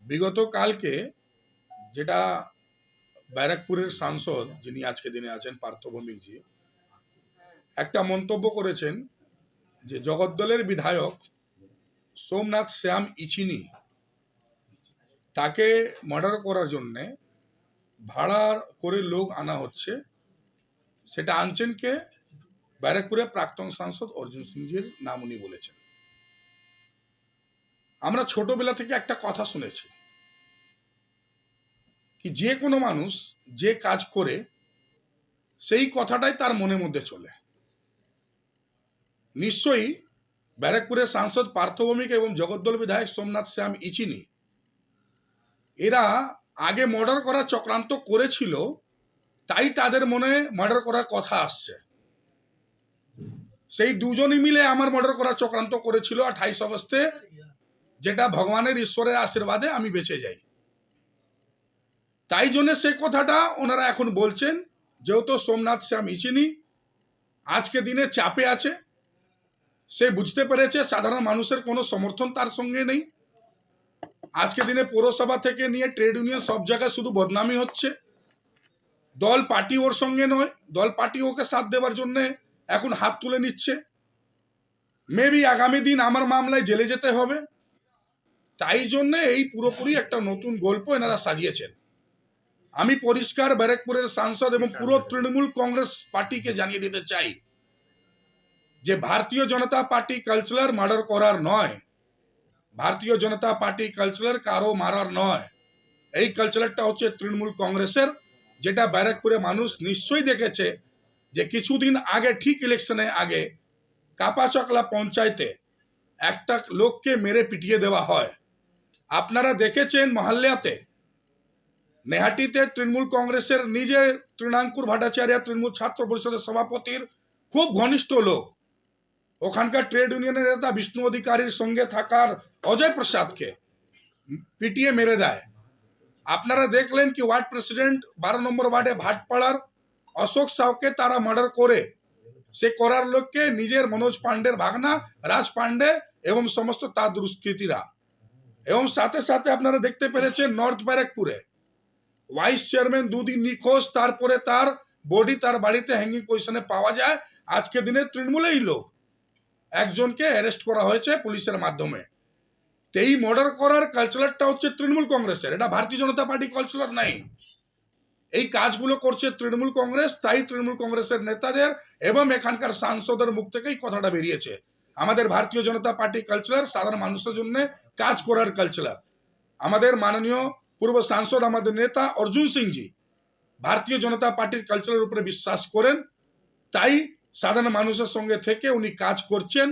বিগত কালকে যেটা ব্যারাকপুরের সাংসদ যিনি আজকে দিনে আছেন পার্থ ভৌমিকজি একটা মন্তব্য করেছেন যে জগদ্দলের বিধায়ক সোমনাথ শ্যাম ইচিনি তাকে মার্ডার করার জন্য ভাড়া করে লোক আনা হচ্ছে। সেটা আনছেন কে? ব্যারাকপুরের প্রাক্তন সাংসদ অর্জুন সিংজির নাম উনি বলেছেন। আমরা ছোটবেলা থেকে একটা কথা শুনেছি কি যে কোনো মানুষ যে কাজ করে সেই কথাটাই তার মনের মধ্যে চলে। নিশ্চয়ই ব্যারাকপুরের সাংসদ পার্থ ভৌমিক এবং জগদ্দল বিধায়ক সোমনাথ শ্যাম ইচিনি এরা আগে মার্ডার করার চক্রান্ত করেছিল, তাই তাদের মনে মার্ডার করার কথা আসছে। সেই দুজনই মিলে আমার মার্ডার করার চক্রান্ত করেছিল 28 অগস্টে, যেটা ভগবানের ঈশ্বরের আশীর্বাদে আমি বেঁচে যাই। তাই জন্য সে কথাটা ওনারা এখন বলছেন। যেহেতু সোমনাথ শ্যাম ইচিনি আজকে দিনে চাপে আছে, সে বুঝতে পেরেছে সাধারণ মানুষের কোনো সমর্থন তার সঙ্গে নেই। আজকে দিনে পৌরসভা থেকে নিয়ে ট্রেড ইউনিয়ন সব জায়গায় শুধু বদনামি হচ্ছে। দল পার্টি ওর সঙ্গে নয়, দল পার্টি ওকে সাথ দেওয়ার জন্য এখন হাত তুলে নিচ্ছে। মেবি আগামী দিন আমার মামলায় জেলে যেতে হবে। তাই জন্য এই পুরোপুরি একটা নতুন গল্প এনারা সাজিয়েছেন। আমি পরিষ্কার ব্যারাকপুরের সাংসদ এবং পুরো তৃণমূল কংগ্রেস পার্টিকে জানিয়ে দিতে চাই যে ভারতীয় জনতা পার্টি কালচার মার্ডার করার নয়, ভারতীয় জনতা পার্টি কালচার কারো মারার নয়। এই কালচারটা হচ্ছে তৃণমূল কংগ্রেসের, যেটা ব্যারাকপুরে মানুষ নিশ্চয়ই দেখেছে যে কিছুদিন আগে ঠিক ইলেকশনের আগে কাপাচকলা পঞ্চায়েতে একটা লোককে মেরে পিটিয়ে দেওয়া হয়। আপনারা দেখেছেন মহাল্লাতে নেহাটিতে তৃণমূল কংগ্রেসের নিজের তৃণাঙ্কুর ভট্টাচার্য তৃণমূল ছাত্র পরিষদের সভাপতির খুব ঘনিষ্ঠ লোক, ওখানকার ট্রেড ইউনিয়নের নেতা বিষ্ণু অধিকারীর সঙ্গে থাকার অজয় প্রসাদকে পিটিয়ে মেরে দেয়। আপনারা দেখলেন কি ওয়ার্ড প্রেসিডেন্ট 12 নম্বর ওয়ার্ডে ভাটপাড়ার অশোক সাউকে তারা মার্ডার করে সে করার লোককে নিজের মনোজ পান্ডের ভাগনা রাজ পান্ডে এবং সমস্ত তার দুষ্কৃতীরা। এবং সাথে সাথে আপনারা দেখতে পেরেছেন নর্থ ব্যারাকপুরে ভাইস চেয়ারম্যান দুদিন নিখোঁজ, তারপরে তার বডি তার বাড়িতে হ্যাঙ্গিং পজিশনে পাওয়া যায়। আজকে দিনে তৃণমূলেই লোক একজনকে অ্যারেস্ট করা হয়েছে পুলিশের মাধ্যমে। এই মার্ডার করার কালচারটা হচ্ছে তৃণমূল কংগ্রেসের, এটা ভারতীয় জনতা পার্টি কালচার নাই। এই কাজগুলো করছে তৃণমূল কংগ্রেস, তাই তৃণমূল কংগ্রেসের নেতাদের এবং এখানকার সাংসদের মুখ থেকেই কথাটা বেরিয়েছে। আমাদের ভারতীয় জনতা পার্টি কালচার সাধারণ মানুষের জন্য কাজ করার কালচার। আমাদের মাননীয় পূর্ব সাংসদ আমাদের নেতা অর্জুন সিংজি ভারতীয় জনতা পার্টির কালচারের উপরে বিশ্বাস করেন, তাই সাধারণ মানুষের সঙ্গে থেকে উনি কাজ করছেন।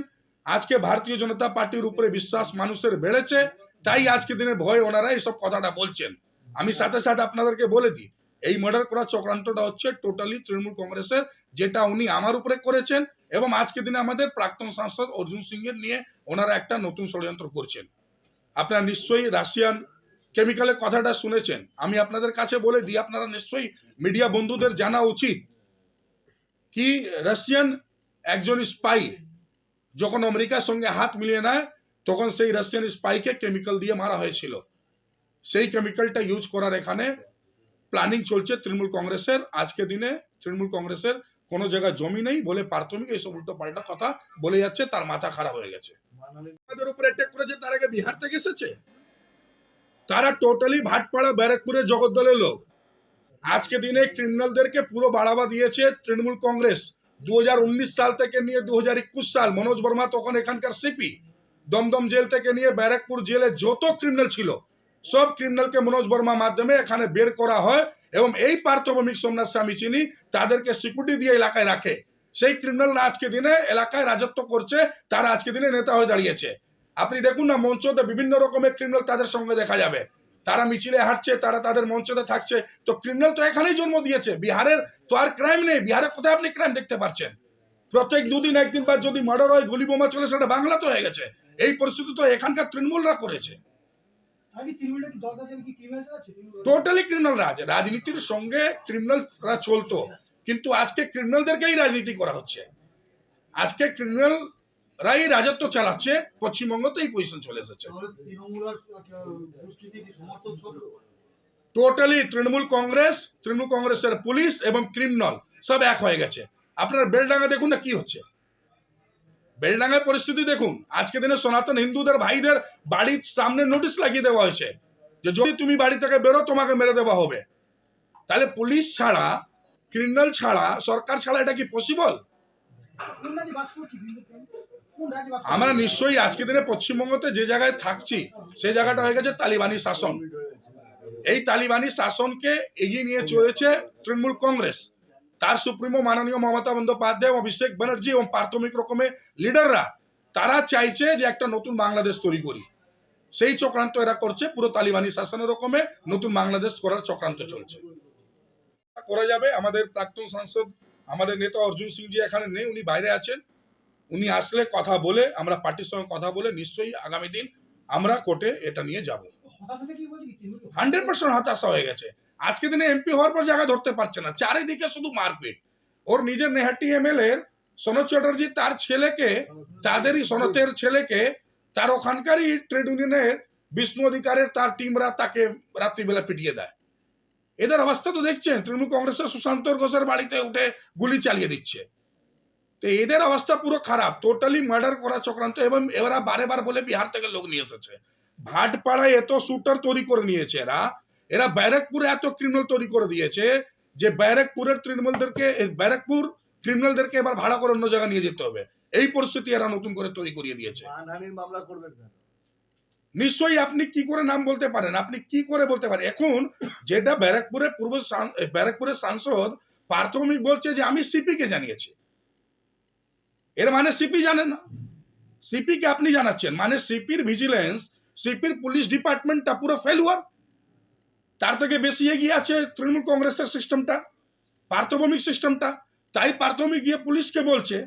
আজকে ভারতীয় জনতা পার্টির উপরে বিশ্বাস মানুষের বেড়েছে, তাই আজকে দিনে ভয় ওনারা এইসব কথাটা বলছেন। আমি সাথে সাথে আপনাদেরকে বলে দিই, এই মার্ডার করার চক্রান্তটা হচ্ছে টোটালি তৃণমূল কংগ্রেসের, যেটা উনি আমার উপরে করেছেন এবং আজকে দিনে আমাদের প্রাক্তন সাংসদ অর্জুন সিংয়ের নিয়ে ওনারা একটা নতুন ষড়যন্ত্র করছেন। আপনারা নিশ্চয়ই রাশিয়ান কেমিক্যালের কথাটা শুনেছেন। আমি আপনাদের কাছে বলে দিই, আপনারা নিশ্চয়ই মিডিয়া বন্ধুদের জানা উচিত কি রাশিয়ান একজন স্পাই যখন আমেরিকার সঙ্গে হাত মিলিয়ে নেয় তখন সেই রাশিয়ান স্পাইকে কেমিক্যাল দিয়ে মারা হয়েছিল। সেই কেমিক্যালটা ইউজ করার এখানে প্ল্যানিং চলছে তৃণমূল কংগ্রেসের। আজকে দিনে তৃণমূল কংগ্রেসের কোনো জায়গায় জমি নেই বলে প্রাথমিক এইসব উল্টো পাল্টা কথা বলে যাচ্ছে, তার মাথা খারাপ হয়ে গেছে। তাদের উপরে অ্যাটাক করেছে, তার আগে বিহার থেকে এসেছে, তারা টোটালি ভাটপাড়া ব্যারাকপুরের জগদ্দলের লোক। আজকে দিনে ক্রিমিনালদেরকে পুরো বাড়াবা দিয়েছে তৃণমূল কংগ্রেস। 2019 সাল থেকে নিয়ে 2021 সাল মনোজ বর্মা তখন এখানকার সিপি, দমদম জেল থেকে নিয়ে ব্যারাকপুর জেলে যত ক্রিমিনাল ছিল সব ক্রিমিনালকে মনোজ বর্মা মাধ্যমে এখানে বের করা হয় এবং এই পার্থ ভৌমিক সোমনাথ শ্যাম ইচিনি তাদেরকে সিকিউরিটি দিয়ে এলাকায় রাখে। সেই ক্রিমিনালরা আজকে দিনে এলাকায় রাজত্ব করছে, তারা আজকে দিনে নেতা হয়ে দাঁড়িয়েছে। আপনি দেখুন না মঞ্চতে বিভিন্ন রকমের ক্রিমিনাল তাদের সঙ্গে দেখা যাবে, তারা মিছিলে হাঁটছে, তারা তাদের মঞ্চতে থাকছে। তো ক্রিমিনাল তো এখানেই জন্ম দিয়েছে, বিহারের তো আর ক্রাইম নেই। বিহারে কোথায় আপনি ক্রাইম দেখতে পাচ্ছেন? প্রত্যেক দুদিন একদিন বা যদি মার্ডার হয় গুলি বোমা চলে, সেটা বাংলা তো হয়ে গেছে। এই পরিস্থিতি তো এখানকার তৃণমূলরা করেছে। টোটালি ক্রিমিনাল রাজ, রাজনীতির সঙ্গে ক্রিমিনালরা চলতো, কিন্তু আজকে ক্রিমিনালদেরকেই রাজনীতি করা হচ্ছে। আজকে ক্রিমিনালরাই রাজত্ব চালাচ্ছে, পশ্চিমবঙ্গ তো এই পজিশন চলে এসেছে। টোটালি তৃণমূল কংগ্রেসের পুলিশ এবং ক্রিমিনাল সব এক হয়ে গেছে। আপনার বেলডাঙ্গা দেখুন না কি হচ্ছে, বেলডাঙ্গার পরিস্থিতি দেখুন। আজকে দিনে সনাতন হিন্দুদের ভাইদের বাড়ির সামনে নোটিশ লাগিয়ে দেওয়া হয়েছে যে যদি তুমি বাড়ি থেকে বেরো তোমাকে মেরে দেওয়া হবে। তাহলে পুলিশ ছাড়া, ক্রিমিনাল ছাড়া, সরকার ছাড়া এটা কি পসিবল? আমরা নিশ্চয়ই আজকে দিনে পশ্চিমবঙ্গতে যে জায়গায় থাকছি সেই জায়গাটা হয়ে গেছে তালিবানি শাসন। এই তালিবানি শাসনকে এগিয়ে নিয়ে চলেছে তৃণমূল কংগ্রেস, তার সুপ্রিমো মাননীয় মমতা বন্দ্যোপাধ্যায়, অভিষেক ব্যানার্জি এবং প্রাথমিক রকমের লিডাররা। তারা চাইছে যে একটা নতুন বাংলাদেশ তৈরি করি, সেই চক্রান্ত এরা করছে। পুরো তালিবানি শাসনের রকমে নতুন বাংলাদেশ করার চক্রান্ত চলছে। করা যাবে। আমাদের প্রাক্তন সাংসদ, আমাদের নেতা অর্জুন সিংজি এখানে নেই, উনি বাইরে আছেন। উনি আসলে কথা বলে, আমরা পার্টির সঙ্গে কথা বলে নিশ্চয়ই আগামী দিন আমরা কোর্টে এটা নিয়ে যাব। 100% হতাশা হয়ে গেছে। আজকে দিনে এমপি হওয়ার পর জায়গা ধরতে পারছে না, চারিদিকে শুধু মারপিট। ওর নিজের নেহাটি এমএলএ সনদ চ্যাটার্জি তার ছেলেকে, তাদেরই সনতের ছেলেকে, তার ওখানকারই ট্রেড ইউনিয়নের বিষ্ণু অধিকারের তার টিমরা তাকে রাত্রিবেলা পিটিয়ে দেয়। এদের অবস্থা তো দেখছেন, তৃণমূল কংগ্রেসের সুশান্ত ঘোষের বাড়িতে উঠে গুলি চালিয়ে দিচ্ছে। তো এদের অবস্থা পুরো খারাপ, টোটালি মার্ডার করা চক্রান্ত। এবং এরা বারে বলে বিহার থেকে লোক নিয়ে এসেছে। ভাটপাড়ায় এত শুটার তৈরি করে নিয়েছে এরা ব্যারাকপুরে এত ক্রিমিনাল তৈরি করে দিয়েছে যে ব্যারাকপুরের ব্যারাকপুর ক্রিমিনালদেরকে এবার ভাড়া করে অন্য জায়গায় নিয়ে যেতে হবে। এই পরিস্থিতি এরা নতুন করে তৈরি করিয়ে দিয়েছে। নিশ্চয়ই আপনি কি করে নাম বলতে পারেন, আপনি কি করে বলতে পারেন? এখন যেটা ব্যারাকপুরের সাংসদ প্রাথমিক বলছে যে আমি সিপি কে জানিয়েছি, এর মানে সিপি জানেন না। সিপি কে আপনি জানাচ্ছেন, মানে সিপির ভিজিলেন্স, সিপির পুলিশ ডিপার্টমেন্টটা পুরো ফেলুয়ার। তার থেকে বেশি এগিয়ে আছে তৃণমূল কংগ্রেসের সিস্টেমটা, প্রাথমিক সিস্টেমটা। তাই প্রাথমিক গিয়ে পুলিশকে বলছে।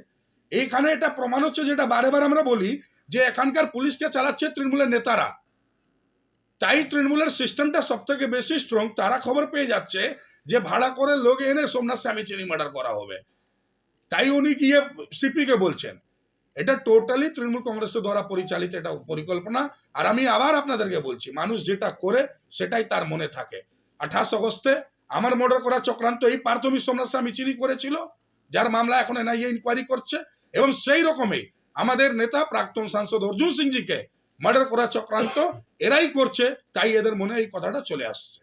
এইখানে এটা প্রমাণ হচ্ছে, যেটা বারে আমরা বলি যে এখানকার পুলিশকে চালাচ্ছে তৃণমূলের নেতারা। তাই তৃণমূলের সিস্টেমটা সব থেকে বেশি স্ট্রং। তারা খবর পেয়ে যাচ্ছে যে ভাড়া করে লোক এনে সোমনাথ স্বামীচিনি মার্ডার করা হবে। তাই উনি গিয়ে সিপি কে বলছেন। এটা টোটালি তৃণমূল কংগ্রেসের দ্বারা পরিচালিত এটা পরিকল্পনা। আর আমি আবার আপনাদেরকে বলছি, মানুষ যেটা করে সেটাই তার মনে থাকে। 28 আগস্টে আমার মার্ডার করা চক্রান্ত এই প্রাথমিক সোমনাথ স্বামীচিনি করেছিল, যার মামলা এখন এনআইএ ইনকোয়ারি করছে। এবং সেই রকমই আমাদের নেতা প্রাক্তন সাংসদ অর্জুন সিংজিকে মার্ডার করা চক্রান্ত এরাই করছে। তাই এদের মনে এই কথাটা চলে আসছে।